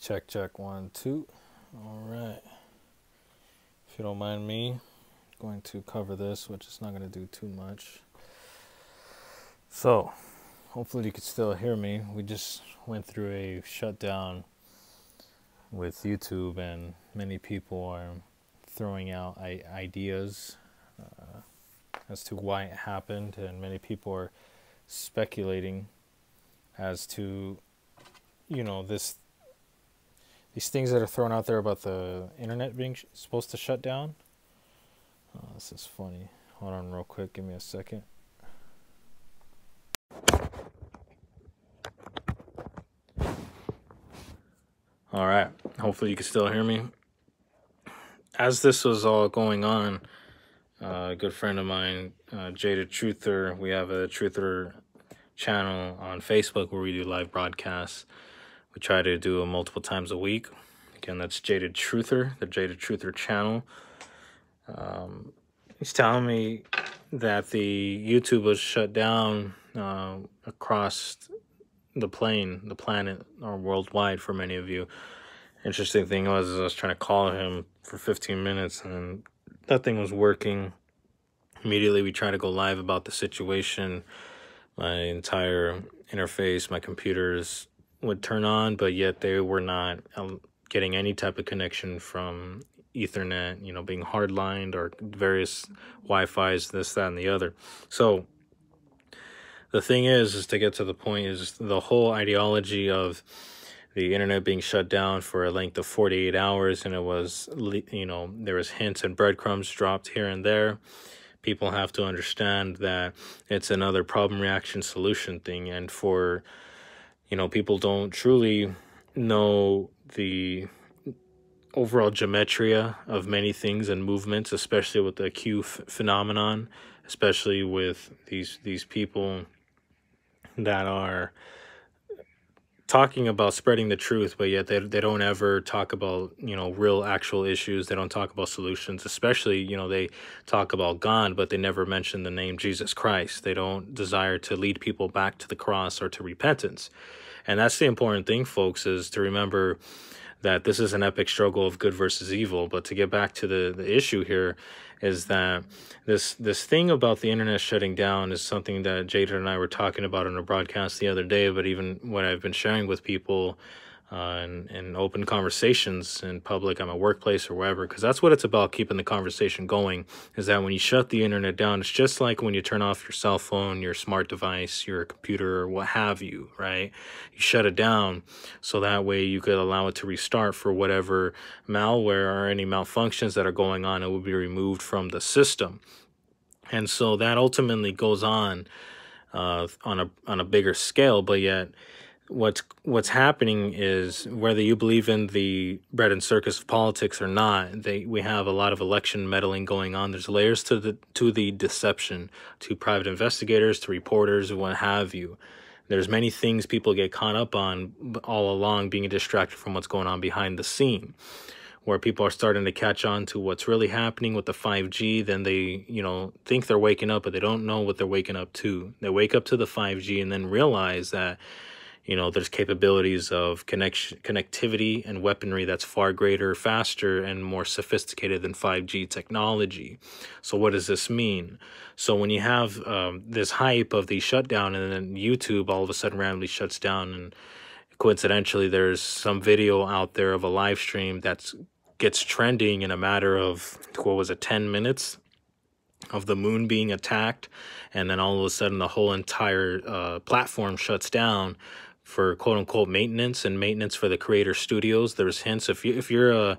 Check, check, 1, 2. All right. If you don't mind me, I'm going to cover this, which is not going to do too much. So, hopefully you can still hear me. We just went through a shutdown with YouTube, and many people are throwing out ideas as to why it happened, and many people are speculating as to, these things that are thrown out there about the internet being supposed to shut down. This is funny. Hold on real quick. Give me a second. All right. Hopefully you can still hear me. As this was all going on, a good friend of mine, Jaded Truther, we have a Truther channel on Facebook where we do live broadcasts. We try to do it multiple times a week. Again, that's Jaded Truther, the Jaded Truther channel. He's telling me that the YouTube was shut down across the planet, or worldwide for many of you. Interesting thing was, I was trying to call him for 15 minutes and nothing was working. Immediately we tried to go live about the situation. My entire interface, my computers would turn on, but yet they were not getting any type of connection from Ethernet, being hardlined, or various Wi-Fi's, this, that, and the other. So the thing is to get to the point, is the whole ideology of the internet being shut down for a length of 48 hours, and it was, there was hints and breadcrumbs dropped here and there. People have to understand that it's another problem, reaction, solution thing. And for, people don't truly know the overall geometria of many things and movements, especially with the Q phenomenon, especially with these people that are talking about spreading the truth, but yet they don't ever talk about, real actual issues. They don't talk about solutions, especially, they talk about God, but they never mention the name Jesus Christ. They don't desire to lead people back to the cross or to repentance. And that's the important thing, folks, is to remember that this is an epic struggle of good versus evil. But to get back to the issue here, is that this thing about the internet shutting down is something that Jada and I were talking about in a broadcast the other day, but even what I've been sharing with people in open conversations in public, at my workplace or wherever, because that's what it's about, keeping the conversation going, is that when you shut the internet down, it's just like when you turn off your cell phone, your smart device, your computer, or what have you, right? You shut it down so that way you could allow it to restart for whatever malware or any malfunctions that are going on. It will be removed from the system. And so that ultimately goes on a bigger scale, but yet what's happening is, whether you believe in the bread and circus of politics or not, we have a lot of election meddling going on. There's layers to the deception, to private investigators, to reporters, and what have you. There's many things people get caught up on all along, being distracted from what's going on behind the scene, where people are starting to catch on to what's really happening with the 5G. Then they, think they're waking up, but they don't know what they're waking up to. They wake up to the 5G and then realize that, there's capabilities of connectivity and weaponry that's far greater, faster, and more sophisticated than 5G technology. So what does this mean? So when you have this hype of the shutdown, and then YouTube all of a sudden randomly shuts down, and coincidentally there's some video out there of a live stream that gets trending in a matter of, 10 minutes, of the moon being attacked, and then all of a sudden the whole entire platform shuts down for quote-unquote maintenance for the creator studios. There's hints, if you are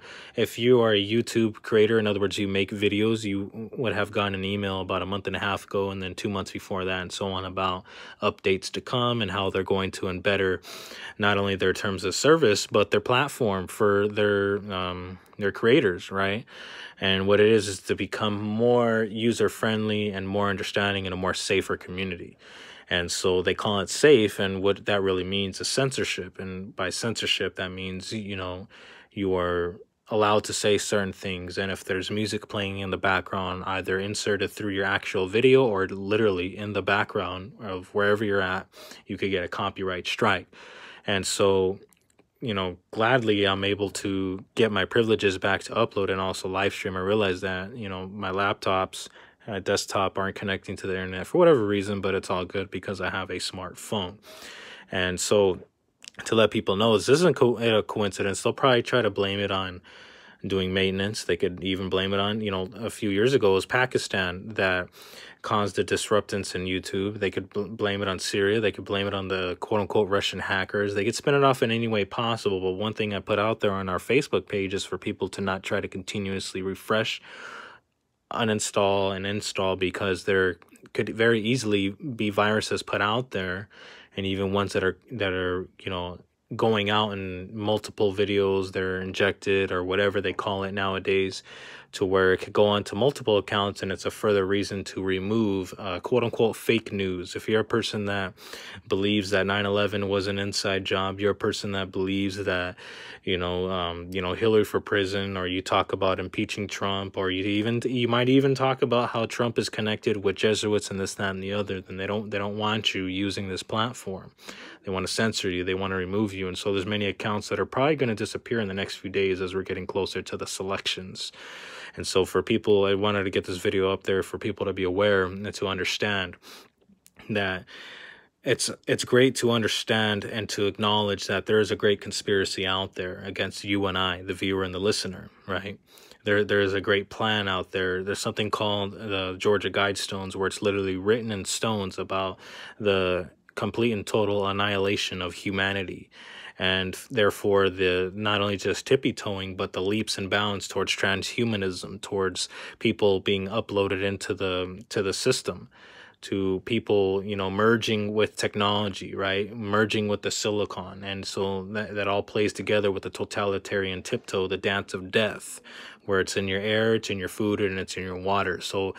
a YouTube creator, in other words, you make videos, you would have gotten an email about a month and a half ago, and then 2 months before that, and so on, about updates to come and how they're going to embed not only their terms of service, but their platform for their creators, right? And what it is to become more user-friendly and more understanding, and a more safer community. And so they call it safe, and what that really means is censorship. And by censorship, that means, you are allowed to say certain things. And if there's music playing in the background, either inserted through your actual video or literally in the background of wherever you're at, you could get a copyright strike. And so gladly I'm able to get my privileges back to upload and also live stream. I realize that, my laptops, desktop aren't connecting to the internet for whatever reason, but it's all good because I have a smartphone. And so to let people know, this isn't a coincidence. They'll probably try to blame it on doing maintenance. They could even blame it on, a few years ago it was Pakistan that caused a disruptance in YouTube. They could blame it on Syria. They could blame it on the quote unquote Russian hackers. They could spin it off in any way possible. But one thing I put out there on our Facebook page is for people to not try to continuously refresh, uninstall, and install, because there could very easily be viruses put out there, and even ones that are going out in multiple videos, they're injected or whatever they call it nowadays, to where it could go onto multiple accounts, and it's a further reason to remove quote unquote fake news. If you're a person that believes that 9/11 was an inside job, you're a person that believes that Hillary for prison, or you talk about impeaching Trump, or you might even talk about how Trump is connected with Jesuits and this, that, and the other, then they don't want you using this platform. They want to censor you. They want to remove you. And so there's many accounts that are probably going to disappear in the next few days as we're getting closer to the selections. And so for people, I wanted to get this video up there for people to be aware and to understand that it's great to understand and to acknowledge that there is a great conspiracy out there against you and I, the viewer and the listener, right? There is a great plan out there. There's something called the Georgia Guidestones, where it's literally written in stones about the complete and total annihilation of humanity, and therefore the not only just tippy-toeing, but the leaps and bounds towards transhumanism, towards people being uploaded into the system, to people merging with technology, right, merging with the silicon. And so that all plays together with the totalitarian tiptoe, the dance of death, where it's in your air, it's in your food, and it's in your water. So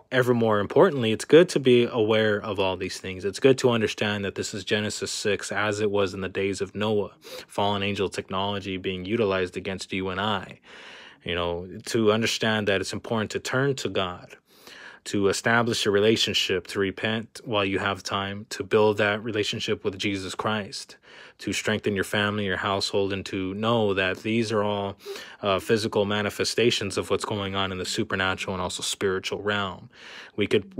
ever more importantly, it's good to be aware of all these things. It's good to understand that this is Genesis 6 as it was in the days of Noah, fallen angel technology being utilized against you and I. To understand that it's important to turn to God, to establish a relationship, to repent while you have time, to build that relationship with Jesus Christ, to strengthen your family, your household, and to know that these are all physical manifestations of what's going on in the supernatural and also spiritual realm. We could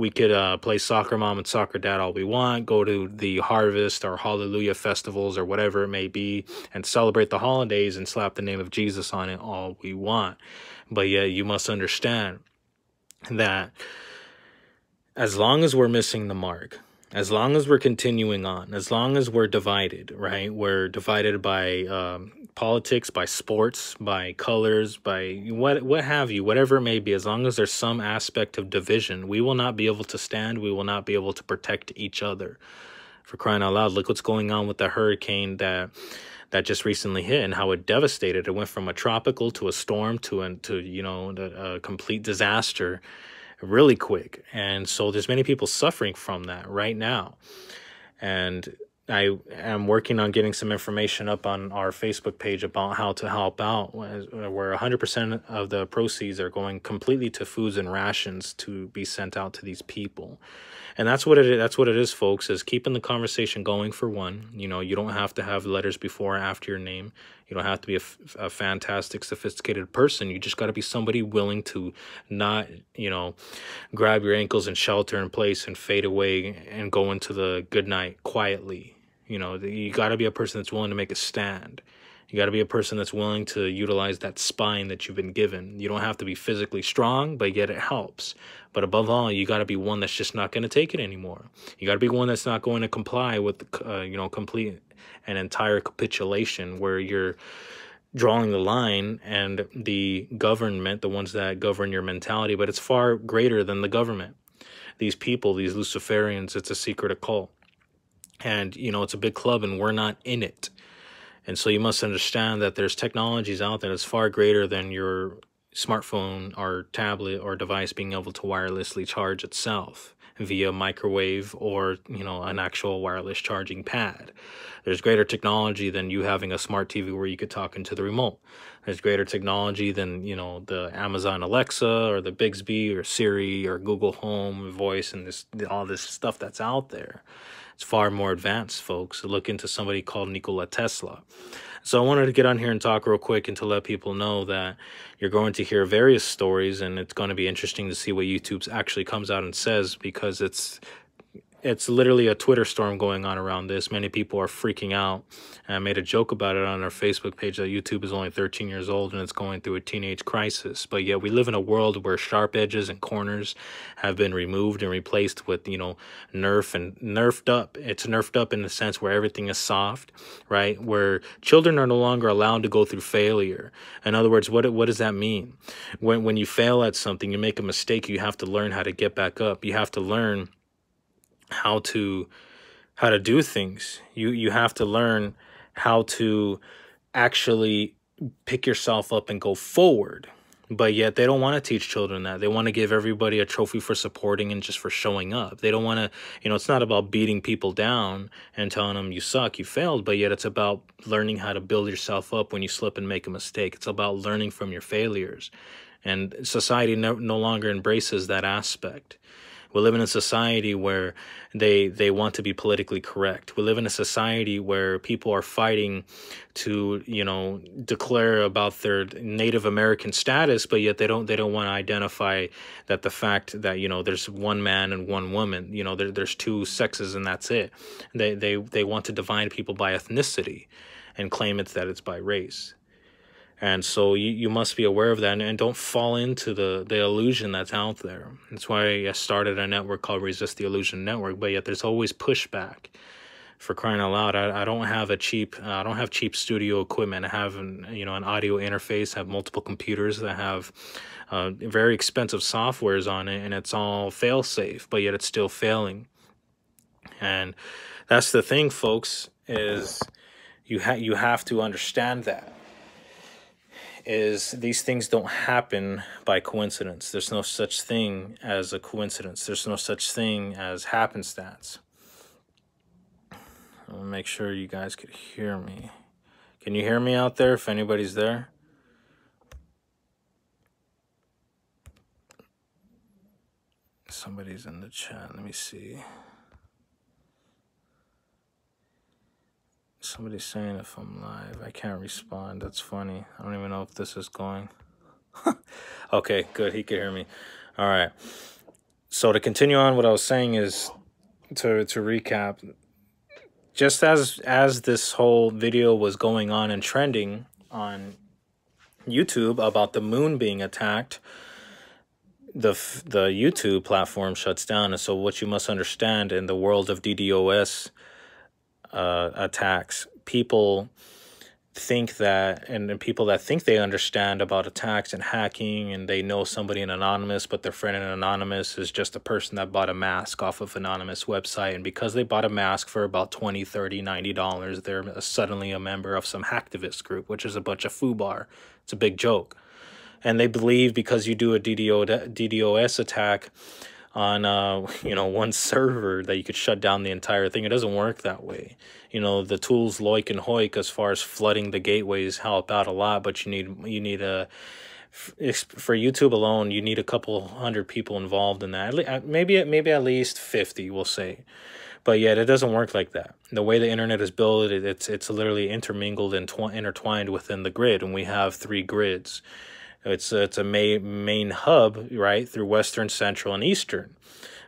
play soccer mom and soccer dad all we want, go to the harvest or hallelujah festivals or whatever it may be, and celebrate the holidays and slap the name of Jesus on it all we want. But yet you must understand that as long as we're missing the mark, as long as we're continuing on, as long as we're divided, right? We're divided by politics, by sports, by colors, by what have you, whatever it may be. As long as there's some aspect of division, we will not be able to stand. We will not be able to protect each other. For crying out loud, look what's going on with the hurricane that just recently hit and how it devastated. It went from a tropical to a storm to a complete disaster really quick. And so there's many people suffering from that right now. And I am working on getting some information up on our Facebook page about how to help out, where 100% of the proceeds are going completely to foods and rations to be sent out to these people. And that's what it is. That's what it is, folks, is keeping the conversation going for one. You don't have to have letters before or after your name. You don't have to be a fantastic, sophisticated person. You just got to be somebody willing to not, grab your ankles and shelter in place and fade away and go into the good night quietly. You got to be a person that's willing to make a stand. You got to be a person that's willing to utilize that spine that you've been given. You don't have to be physically strong, but yet it helps. But above all, you got to be one that's just not going to take it anymore. You got to be one that's not going to comply with, complete and entire capitulation, where you're drawing the line and the government, the ones that govern your mentality, but it's far greater than the government. These people, these Luciferians, it's a secret occult. And, it's a big club and we're not in it. And so you must understand that there's technologies out there that's far greater than your smartphone or tablet or device being able to wirelessly charge itself via microwave or, an actual wireless charging pad. There's greater technology than you having a smart TV where you could talk into the remote. There's greater technology than, the Amazon Alexa or the Bixby or Siri or Google Home voice and all this stuff that's out there. It's far more advanced, folks. Look into somebody called Nikola Tesla. So I wanted to get on here and talk real quick and to let people know that you're going to hear various stories, and it's going to be interesting to see what YouTube actually comes out and says, because it's literally a Twitter storm going on around this. Many people are freaking out. And I made a joke about it on our Facebook page that YouTube is only 13 years old and it's going through a teenage crisis. But yet we live in a world where sharp edges and corners have been removed and replaced with, you know, nerfed up. It's nerfed up in the sense where everything is soft, right? Where children are no longer allowed to go through failure. In other words, what does that mean? When you fail at something, you make a mistake, you have to learn how to get back up. You have to learn how to do things. You have to learn how to actually pick yourself up and go forward. But yet they don't want to teach children that. They want to give everybody a trophy for supporting and just for showing up. They don't want to, you know, it's not about beating people down and telling them you suck, you failed, but yet it's about learning how to build yourself up when you slip and make a mistake. It's about learning from your failures. And society no longer embraces that aspect. We live in a society where they want to be politically correct. We live in a society where people are fighting to, you know, declare about their Native American status, but yet they don't want to identify that the fact that, you know, there's one man and one woman, you know, there's two sexes and that's it. They want to divide people by ethnicity and claim that it's by race. And so you must be aware of that, and don't fall into the illusion that's out there. That's why I started a network called Resist the Illusion Network, but yet there's always pushback. For crying out loud, I don't have cheap studio equipment. I have an audio interface, I have multiple computers that have very expensive softwares on it, and it's all fail safe, but yet it's still failing. And that's the thing, folks, is you have to understand that. Is these things don't happen by coincidence. There's no such thing as a coincidence. There's no such thing as happenstance. I'll make sure you guys could hear me. Can you hear me out there if anybody's there? Somebody's in the chat. Let me see. Somebody's saying if I'm live. I can't respond. That's funny. I don't even know if this is going. Okay, good. He can hear me. All right. So to continue on, what I was saying is, to recap, just as this whole video was going on and trending on YouTube about the moon being attacked, the YouTube platform shuts down. And so what you must understand, in the world of DDoS attacks, people think that, and people that think they understand about attacks and hacking, and they know somebody in Anonymous, but their friend in Anonymous is just a person that bought a mask off of Anonymous website, and because they bought a mask for about $20, $30, $90, they're suddenly a member of some hacktivist group, which is a bunch of foobar. It's a big joke. And they believe because you do a DDoS attack on one server that you could shut down the entire thing. It doesn't work that way. You know, the tools Loik and Hoik as far as flooding the gateways help out a lot, but you need a, for YouTube alone, you need a couple hundred people involved in that. Maybe at least 50, we'll say. But yet it doesn't work like that. The way the internet is built, it's literally intermingled and intertwined within the grid, and we have 3 grids. It's a main hub, right, through Western, Central, and Eastern.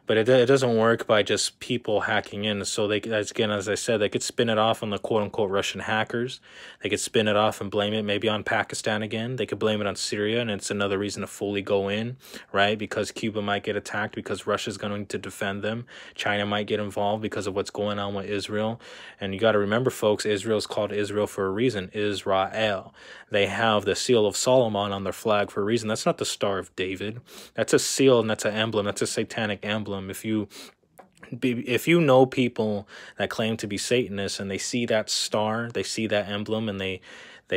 But it doesn't work by just people hacking in. So they, again, as I said, they could spin it off on the quote-unquote Russian hackers. They could spin it off and blame it maybe on Pakistan again. They could blame it on Syria, and it's another reason to fully go in, right? Because Cuba might get attacked because Russia's going to defend them. China might get involved because of what's going on with Israel. And you got to remember, folks, Israel's called Israel for a reason. Israel. They have the seal of Solomon on their flag for a reason. That's not the Star of David. That's a seal, and that's an emblem. That's a satanic emblem. If you know people that claim to be Satanists and they see that star, they see that emblem, and they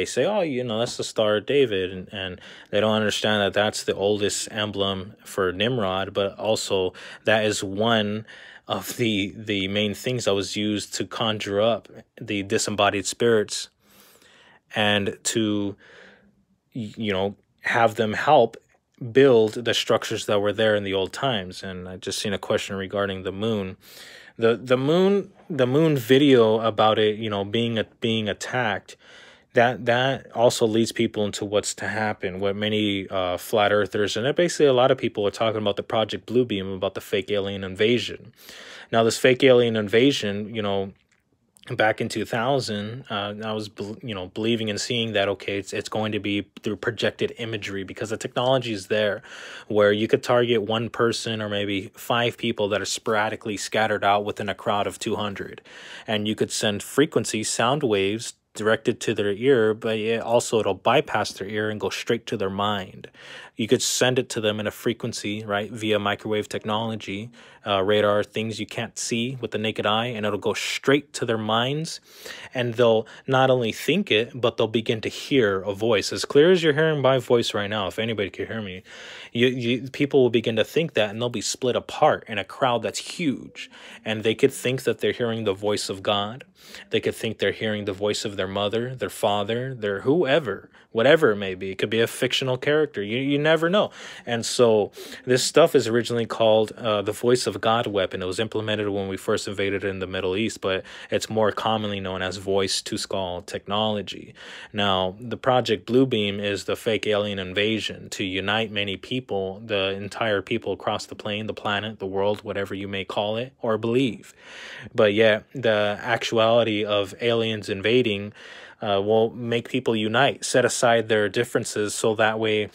say, oh, that's the Star of David, and they don't understand that that's the oldest emblem for Nimrod, but also that is one of the main things that was used to conjure up the disembodied spirits and to have them help build the structures that were there in the old times. And I just seen a question regarding the moon. The moon video about it, being attacked, that also leads people into what's to happen. What many flat earthers and basically a lot of people are talking about the Project Bluebeam, about the fake alien invasion. Now, this fake alien invasion, back in 2000, I was believing and seeing that, okay, it's going to be through projected imagery, because the technology is there where you could target one person or maybe 5 people that are sporadically scattered out within a crowd of 200, and you could send frequency sound waves directed to their ear, but it'll bypass their ear and go straight to their mind. You could send it to them in a frequency, right, via microwave technology, radar, things you can't see with the naked eye, and it'll go straight to their minds, and they'll not only think it, but they'll begin to hear a voice as clear as you're hearing my voice right now. If anybody could hear me, people will begin to think that, and they'll be split apart in a crowd that's huge, and they could think that they're hearing the voice of God. They could think they're hearing the voice of their mother, their father, their whoever, whatever it may be. It could be a fictional character. You never know. And so this stuff is originally called the Voice of God weapon. It was implemented when we first invaded in the Middle East, but it's more commonly known as voice to skull technology. Now, the Project Bluebeam is the fake alien invasion to unite many people, the entire people across the plane, the planet, the world, whatever you may call it or believe. But yet, the actuality of aliens invading will make people unite, set aside their differences, so that way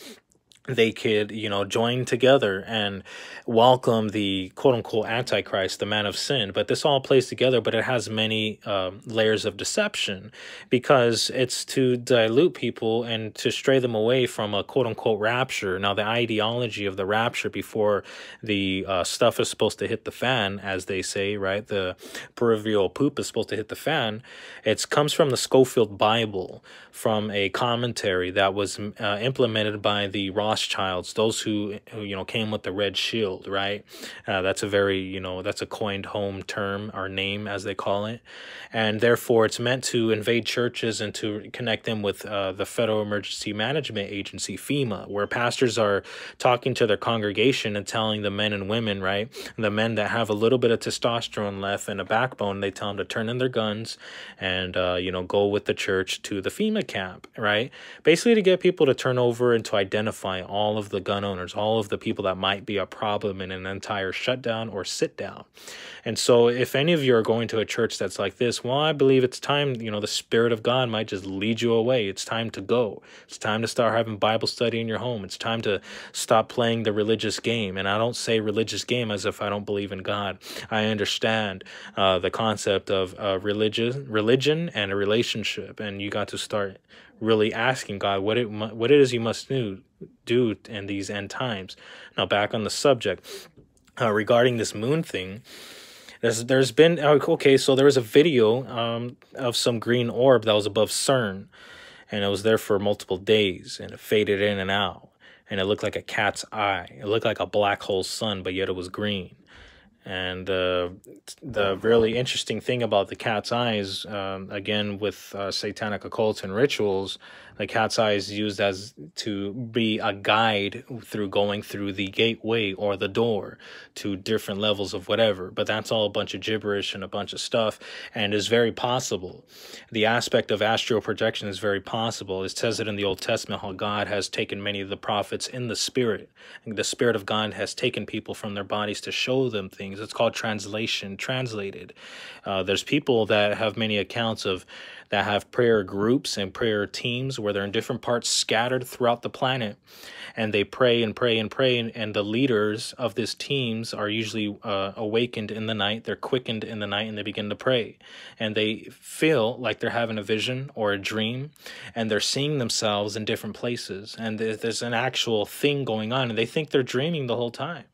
they could, join together and welcome the quote-unquote Antichrist, the man of sin. But this all plays together, but it has many layers of deception, because it's to dilute people and to stray them away from a quote-unquote rapture. Now, the ideology of the rapture before the stuff is supposed to hit the fan, as they say, right? The proverbial poop is supposed to hit the fan. It comes from the Schofield Bible, from a commentary that was implemented by the Rothschilds, those who came with the red shield, right? That's a very, that's a coined home term, or name as they call it. And therefore it's meant to invade churches and to connect them with the Federal Emergency Management Agency, FEMA, where pastors are talking to their congregation and telling the men and women, right? The men that have a little bit of testosterone left and a backbone, they tell them to turn in their guns and, go with the church to the FEMA camp, right? Basically to get people to turn over and to identify all of the gun owners, all of the people that might be a problem in an entire shutdown or sit down. And so if any of you are going to a church that's like this, well, I believe it's time, the Spirit of God might just lead you away. It's time to go. It's time to start having Bible study in your home. It's time to stop playing the religious game. And I don't say religious game as if I don't believe in God. I understand the concept of religion and a relationship. And you got to start really asking God what it is you must do in these end times. Now, back on the subject, regarding this moon thing, there's been, okay, so there was a video of some green orb that was above CERN, and it was there for multiple days, and it faded in and out, and it looked like a cat's eye. It looked like a black hole sun, but yet it was green. And the really interesting thing about the cat's eyes, again, with satanic occults and rituals, the cat's eye is used as to be a guide through going through the gateway or the door to different levels of whatever. But that's all a bunch of gibberish and a bunch of stuff, and is very possible. The aspect of astral projection is very possible. It says it in the Old Testament how God has taken many of the prophets in the spirit. And the Spirit of God has taken people from their bodies to show them things. It's called translation, translated. There's people that have many accounts of that have prayer groups and prayer teams where they're in different parts scattered throughout the planet, and they pray and pray and pray, and the leaders of these teams are usually awakened in the night. They're quickened in the night, and they begin to pray, and they feel like they're having a vision or a dream, and they're seeing themselves in different places, and there's an actual thing going on, and they think they're dreaming the whole time.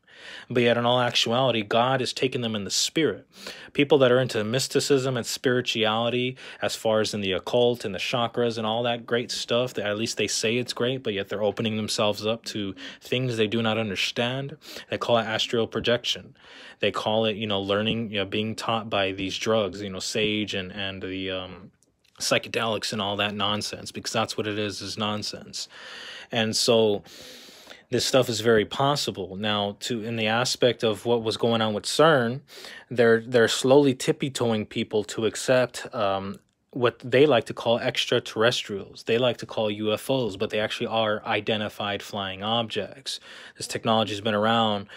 But yet, in all actuality, God is taking them in the spirit. People that are into mysticism and spirituality, as far as in the occult and the chakras and all that great stuff, that at least they say it's great, but yet they're opening themselves up to things they do not understand. They call it astral projection. They call it, learning, being taught by these drugs, sage and the psychedelics and all that nonsense, because that's what it is nonsense. And so this stuff is very possible. Now, to in the aspect of what was going on with CERN, they're slowly tippy-toeing people to accept what they like to call extraterrestrials. They like to call UFOs, but they actually are identified flying objects. This technology has been around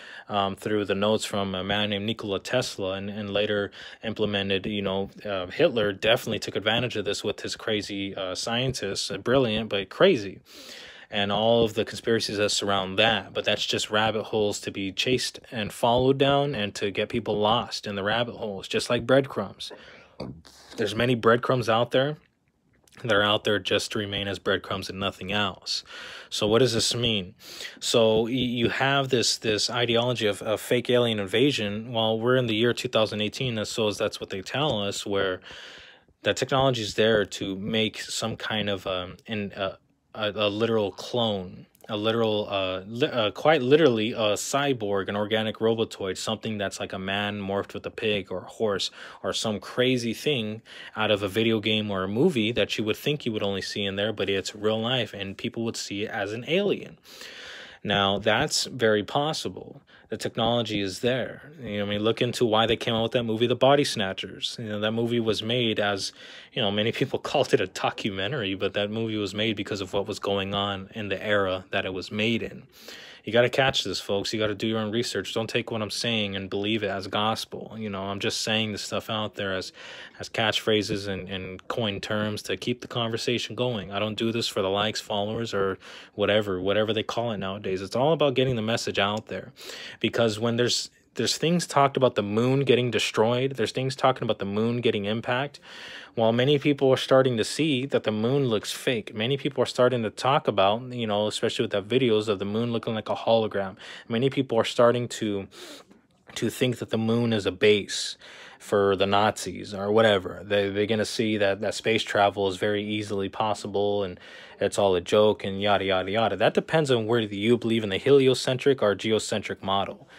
through the notes from a man named Nikola Tesla, and later implemented. Hitler definitely took advantage of this with his crazy scientists, brilliant but crazy, and all of the conspiracies that surround that. But that's just rabbit holes to be chased and followed down, and to get people lost in the rabbit holes, just like breadcrumbs. There's many breadcrumbs out there that are out there just to remain as breadcrumbs and nothing else. So what does this mean? So you have this ideology of fake alien invasion. Well, we're in the year 2018, that's what they tell us, where that technology is there to make some kind of a literal clone, a literal, quite literally a cyborg, an organic robotoid, something that's like a man morphed with a pig or a horse or some crazy thing out of a video game or a movie that you would think you would only see in there, but it's real life and people would see it as an alien. Now, that's very possible. The technology is there. Look into why they came out with that movie, The Body Snatchers. That movie was made as, many people called it a documentary, but that movie was made because of what was going on in the era that it was made in. You got to catch this, folks. You got to do your own research. Don't take what I'm saying and believe it as gospel. I'm just saying this stuff out there as catchphrases and coined terms to keep the conversation going. I don't do this for the likes, followers, or whatever they call it nowadays. It's all about getting the message out there, because when there's things talked about the moon getting destroyed, there's things talking about the moon getting impact. While many people are starting to see that the moon looks fake, many people are starting to talk about, especially with that videos of the moon looking like a hologram. Many people are starting to think that the moon is a base for the Nazis or whatever. They're going to see that space travel is very easily possible and it's all a joke and yada, yada, yada. That depends on whether you believe in the heliocentric or geocentric model.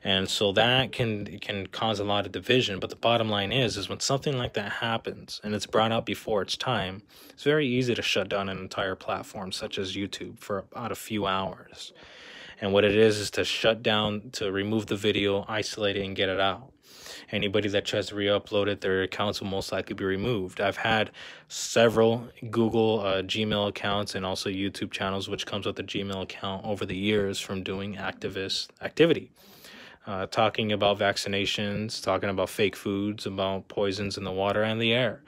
And so that can cause a lot of division. But the bottom line is when something like that happens and it's brought out before its time, it's very easy to shut down an entire platform such as YouTube for about a few hours. And what it is to shut down, to remove the video, isolate it, and get it out. Anybody that tries to re-upload it, their accounts will most likely be removed. I've had several Google Gmail accounts and also YouTube channels, which comes with a Gmail account, over the years from doing activist activity. Talking about vaccinations, talking about fake foods, about poisons in the water and the air.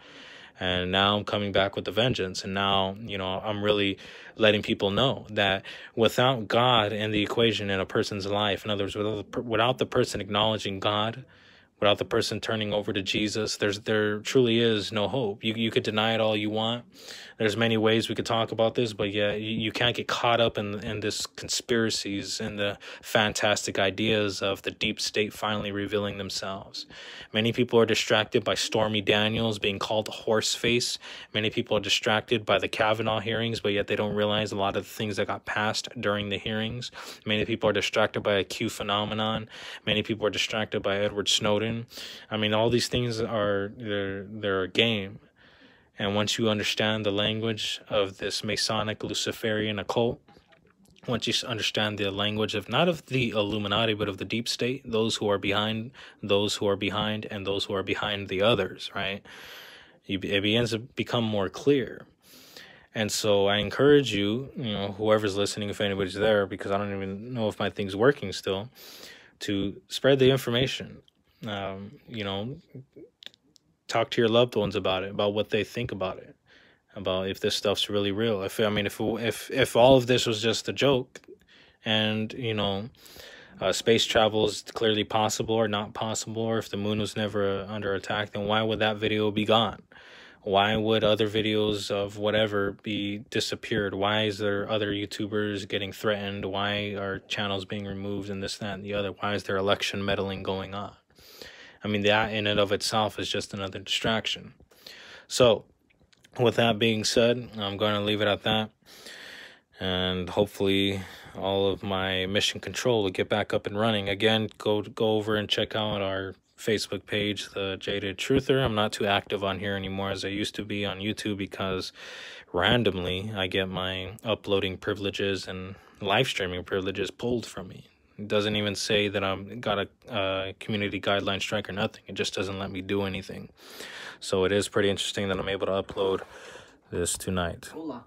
And now I'm coming back with a vengeance. And now, I'm really letting people know that without God in the equation in a person's life, in other words, without the person acknowledging God, without the person turning over to Jesus, there truly is no hope. You could deny it all you want. There's many ways we could talk about this, but yeah, you can't get caught up in this conspiracies and the fantastic ideas of the deep state finally revealing themselves. Many people are distracted by Stormy Daniels being called a horse face. Many people are distracted by the Kavanaugh hearings, but yet they don't realize a lot of the things that got passed during the hearings. Many people are distracted by a Q phenomenon. Many people are distracted by Edward Snowden. All these things they're a game. And once you understand the language of this Masonic Luciferian occult, once you understand the language of not of the Illuminati, but of the deep state, those who are behind, and those who are behind the others, right? It begins to become more clear. And so I encourage you, whoever's listening, if anybody's there, because I don't even know if my thing's working still, to spread the information. Talk to your loved ones about it, about what they think about it, about if this stuff's really real. If all of this was just a joke, and space travel is clearly possible or not possible, or if the moon was never under attack, then why would that video be gone? Why would other videos of whatever be disappeared? Why is there other YouTubers getting threatened? Why are channels being removed and this, that, and the other? Why is there election meddling going on? That in and of itself is just another distraction. So, with that being said, I'm going to leave it at that. And hopefully all of my mission control will get back up and running. Again, go over and check out our Facebook page, The Jaded Truther. I'm not too active on here anymore as I used to be on YouTube, because randomly I get my uploading privileges and live streaming privileges pulled from me. It doesn't even say that I've got a community guideline strike or nothing. It just doesn't let me do anything. So it is pretty interesting that I'm able to upload this tonight. Hola.